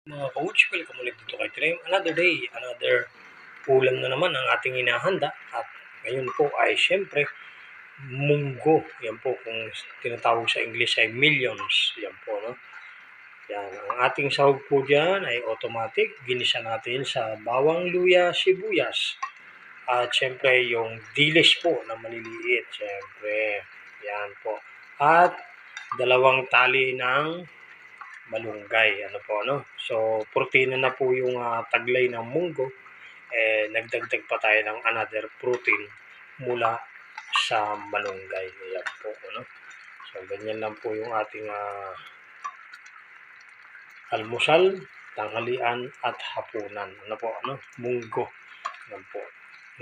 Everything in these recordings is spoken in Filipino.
Mga coach, welcome ulit dito kay Trem. Another day, another ulam na naman ang ating hinahanda. At ngayon po ay siyempre, munggo. Yan po, kung tinatawag sa English ay millions. Yan po, no? Yan, ang ating sahog po dyan ay automatic. Ginisa natin sa bawang, luya, sibuyas. At siyempre, yung dilis po na maliliit. Siyempre, yan po. At dalawang tali ng malunggay, ano po, no? So, protein na po yung taglay ng munggo. Nagdagdag pa tayo ng another protein mula sa malunggay. Ayan po, ano? So, ganyan lang po yung ating almusal, tanghalian, at hapunan. Ano po, ano? Munggo. Ayan po.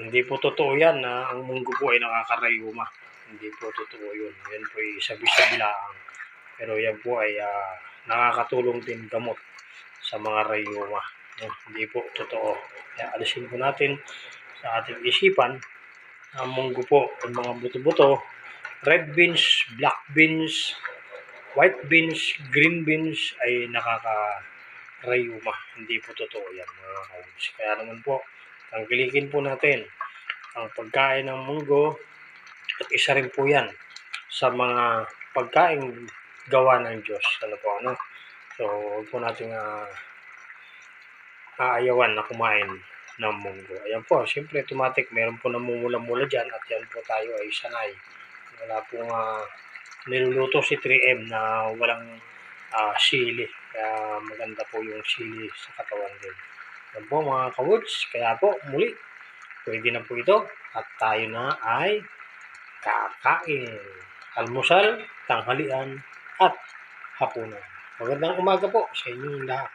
Hindi po totoo yan na ang munggo po ay nakakarayuma. Hindi po totoo yun. Yan po ay sabi-sabi lang. Pero yan po ay nakakatulong din gamot sa mga rayuma. Hindi po totoo. Kaya alisin po natin sa ating isipan ang munggo po, ang mga buto-buto, red beans, black beans, white beans, green beans ay nakaka-rayuma. Hindi po totoo yan, mga kauds. Kaya naman po, tangkilikin po natin ang pagkain ng munggo at isa rin po yan sa mga pagkain gawa ng Diyos. Ano po, ano? So, huwag po natin aayawan na kumain ng munggo. Ayan po, siyempre automatic, meron po namumula-mula dyan at yan po tayo ay sanay. Wala pong niluluto si 3M na walang sili. Kaya maganda po yung sili sa katawan din. Ayan po mga kawoods, kaya po muli, pwede na po ito at tayo na ay kakain. Almusal, tanghalian, at hapunan. Magandang umaga po sa inyong lahat.